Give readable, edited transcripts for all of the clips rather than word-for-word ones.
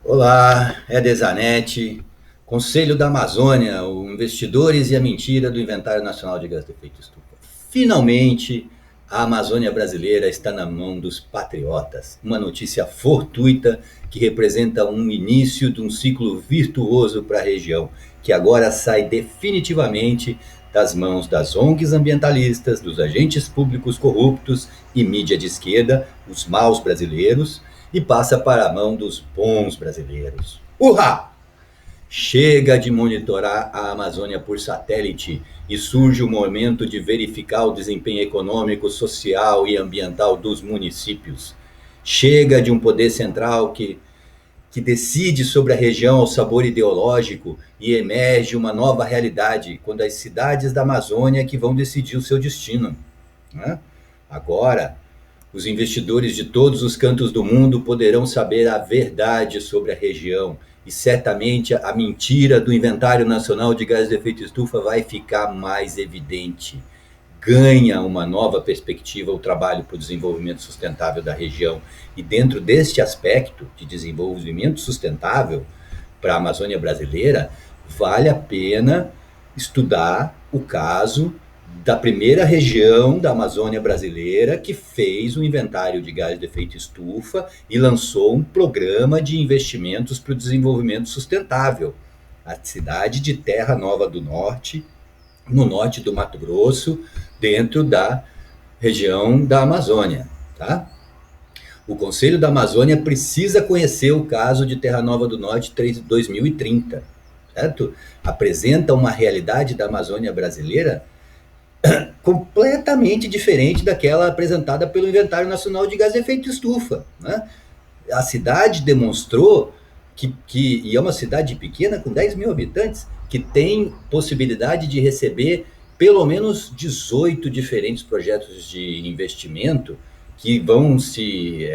Olá, é Desanete, Conselho da Amazônia, o Investidores e a Mentira do Inventário Nacional de Gás de Efeito Estufa. Finalmente, a Amazônia brasileira está na mão dos patriotas. Uma notícia fortuita que representa um início de um ciclo virtuoso para a região, que agora sai definitivamente das mãos das ONGs ambientalistas, dos agentes públicos corruptos e mídia de esquerda, os maus brasileiros, e passa para a mão dos bons brasileiros. Urra! Chega de monitorar a Amazônia por satélite e surge o momento de verificar o desempenho econômico, social e ambiental dos municípios. Chega de um poder central que decide sobre a região ao sabor ideológico e emerge uma nova realidade, quando as cidades da Amazônia que vão decidir o seu destino. Né? Agora, os investidores de todos os cantos do mundo poderão saber a verdade sobre a região e certamente a mentira do Inventário Nacional de Gás de Efeito Estufa vai ficar mais evidente. Ganha uma nova perspectiva o trabalho para o desenvolvimento sustentável da região. E dentro deste aspecto de desenvolvimento sustentável para a Amazônia brasileira, vale a pena estudar o caso da primeira região da Amazônia brasileira que fez o inventário de gás de efeito estufa e lançou um programa de investimentos para o desenvolvimento sustentável. A cidade de Terra Nova do Norte, no norte do Mato Grosso, dentro da região da Amazônia. Tá? O Conselho da Amazônia precisa conhecer o caso de Terra Nova do Norte 2030. Certo? Apresenta uma realidade da Amazônia brasileira completamente diferente daquela apresentada pelo Inventário Nacional de Gás de Efeito Estufa. Né? A cidade demonstrou e é uma cidade pequena, com 10 mil habitantes, que tem possibilidade de receber pelo menos 18 diferentes projetos de investimento que vão se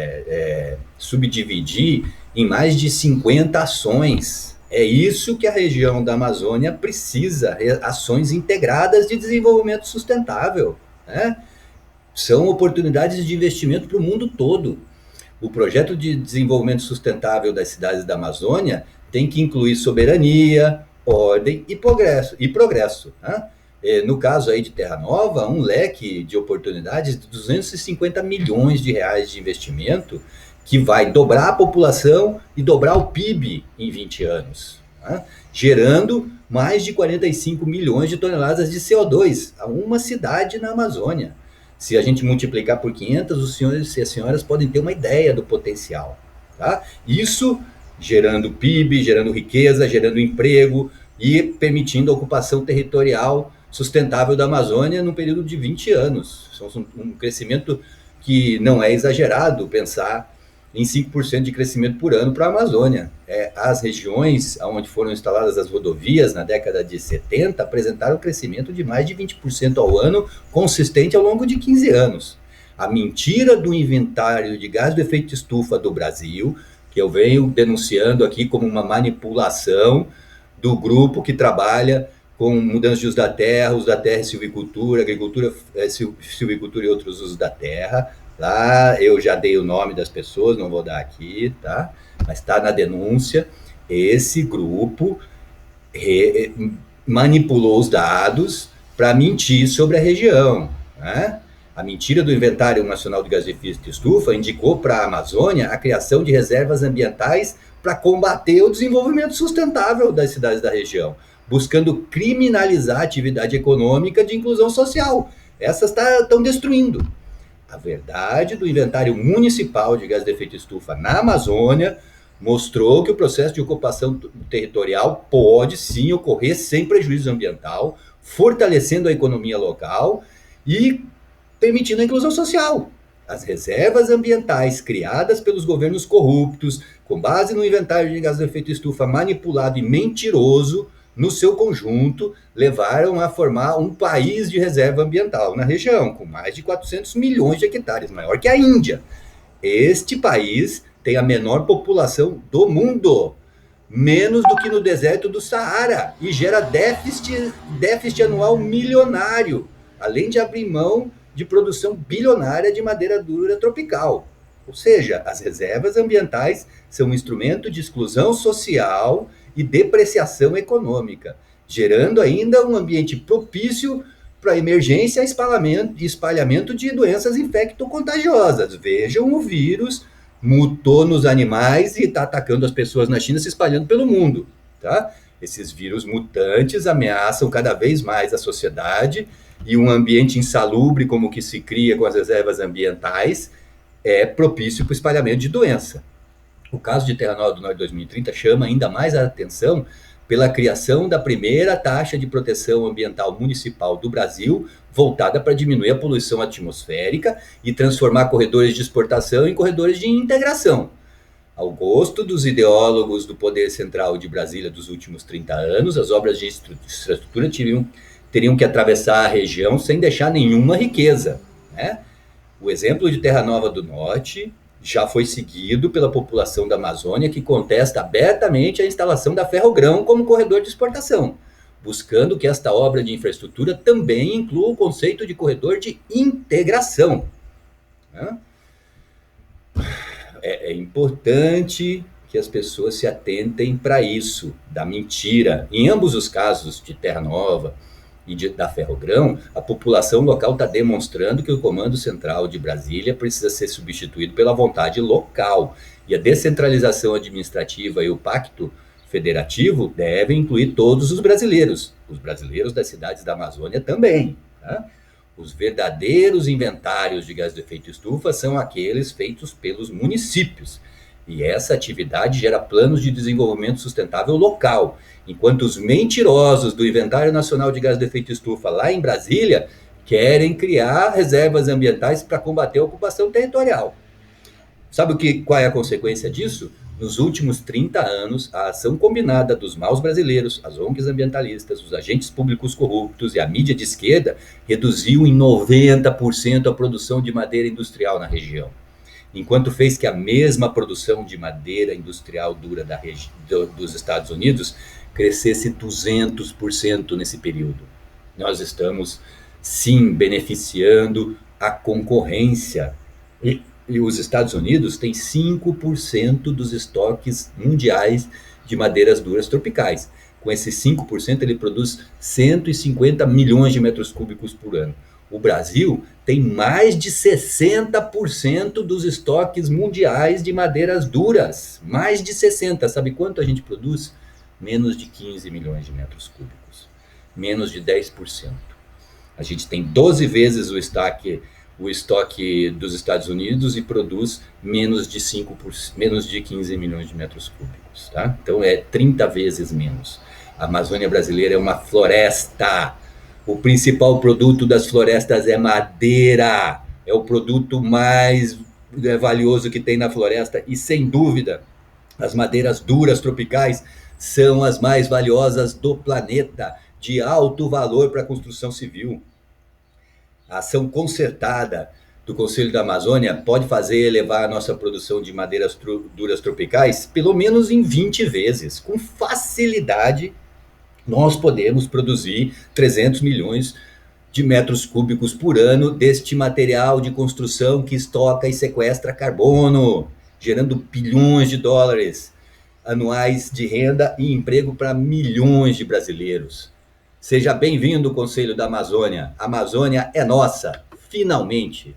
subdividir em mais de 50 ações. É isso que a região da Amazônia precisa, ações integradas de desenvolvimento sustentável. Né? São oportunidades de investimento para o mundo todo. O projeto de desenvolvimento sustentável das cidades da Amazônia tem que incluir soberania, ordem e progresso. Né? No caso aí de Terra Nova, um leque de oportunidades de 250 milhões de reais de investimento que vai dobrar a população e dobrar o PIB em 20 anos, né? Gerando mais de 45 milhões de toneladas de CO2 a uma cidade na Amazônia. Se a gente multiplicar por 500, os senhores e as senhoras podem ter uma ideia do potencial. Tá? Isso gerando PIB, gerando riqueza, gerando emprego e permitindo a ocupação territorial sustentável da Amazônia num período de 20 anos. Um crescimento que não é exagerado pensar em 5% de crescimento por ano para a Amazônia. As regiões onde foram instaladas as rodovias na década de 70 apresentaram um crescimento de mais de 20% ao ano, consistente ao longo de 15 anos. A mentira do inventário de gás do efeito estufa do Brasil, que eu venho denunciando aqui como uma manipulação do grupo que trabalha com mudança de uso da terra e silvicultura, agricultura, silvicultura e outros usos da terra. Lá eu já dei o nome das pessoas, não vou dar aqui, tá? Mas está na denúncia. Esse grupo manipulou os dados para mentir sobre a região. Né? A mentira do Inventário Nacional de Gás de Efeito Estufa indicou para a Amazônia a criação de reservas ambientais para combater o desenvolvimento sustentável das cidades da região, buscando criminalizar a atividade econômica de inclusão social. Essas estão destruindo. A verdade do inventário municipal de gás de efeito estufa na Amazônia mostrou que o processo de ocupação territorial pode sim ocorrer sem prejuízo ambiental, fortalecendo a economia local e permitindo a inclusão social. As reservas ambientais criadas pelos governos corruptos, com base no inventário de gás de efeito estufa manipulado e mentiroso, no seu conjunto, levaram a formar um país de reserva ambiental na região, com mais de 400 milhões de hectares, maior que a Índia. Este país tem a menor população do mundo, menos do que no deserto do Saara, e gera déficit anual milionário, além de abrir mão de produção bilionária de madeira dura tropical. Ou seja, as reservas ambientais são um instrumento de exclusão social e depreciação econômica, gerando ainda um ambiente propício para emergência e espalhamento de doenças infecto-contagiosas. Vejam, o vírus mutou nos animais e está atacando as pessoas na China, se espalhando pelo mundo. Tá? Esses vírus mutantes ameaçam cada vez mais a sociedade, e um ambiente insalubre como o que se cria com as reservas ambientais é propício para o espalhamento de doença. O caso de Terra Nova do Norte 2030 chama ainda mais a atenção pela criação da primeira taxa de proteção ambiental municipal do Brasil, voltada para diminuir a poluição atmosférica e transformar corredores de exportação em corredores de integração. Ao gosto dos ideólogos do poder central de Brasília dos últimos 30 anos, as obras de infraestrutura teriam que atravessar a região sem deixar nenhuma riqueza, né? O exemplo de Terra Nova do Norte já foi seguido pela população da Amazônia, que contesta abertamente a instalação da Ferrogrão como corredor de exportação, buscando que esta obra de infraestrutura também inclua o conceito de corredor de integração, né? É importante que as pessoas se atentem para isso, da mentira. Em ambos os casos, de Terra Nova e da Ferrogrão, a população local está demonstrando que o Comando Central de Brasília precisa ser substituído pela vontade local. E a descentralização administrativa e o pacto federativo devem incluir todos os brasileiros das cidades da Amazônia também, tá? Os verdadeiros inventários de gás de efeito estufa são aqueles feitos pelos municípios. E essa atividade gera planos de desenvolvimento sustentável local, enquanto os mentirosos do Inventário Nacional de Gás de Efeito Estufa, lá em Brasília, querem criar reservas ambientais para combater a ocupação territorial. Sabe qual é a consequência disso? Nos últimos 30 anos, a ação combinada dos maus brasileiros, as ONGs ambientalistas, os agentes públicos corruptos e a mídia de esquerda reduziu em 90% a produção de madeira industrial na região, enquanto fez que a mesma produção de madeira industrial dura dos Estados Unidos crescesse 200% nesse período. Nós estamos, sim, beneficiando a concorrência. E os Estados Unidos têm 5% dos estoques mundiais de madeiras duras tropicais. Com esses 5%, ele produz 150 milhões de metros cúbicos por ano. O Brasil tem mais de 60% dos estoques mundiais de madeiras duras. Mais de 60%. Sabe quanto a gente produz? Menos de 15 milhões de metros cúbicos. Menos de 10%. A gente tem 12 vezes o estoque dos Estados Unidos e produz menos de 15 milhões de metros cúbicos. Tá? Então é 30 vezes menos. A Amazônia brasileira é uma floresta. O principal produto das florestas é madeira. É o produto mais valioso que tem na floresta. E, sem dúvida, as madeiras duras tropicais são as mais valiosas do planeta, de alto valor para a construção civil. A ação concertada do Conselho da Amazônia pode fazer elevar a nossa produção de madeiras duras tropicais pelo menos em 20 vezes. Com facilidade, nós podemos produzir 300 milhões de metros cúbicos por ano deste material de construção que estoca e sequestra carbono, gerando bilhões de dólares anuais de renda e emprego para milhões de brasileiros. Seja bem-vindo, Conselho da Amazônia. A Amazônia é nossa, finalmente.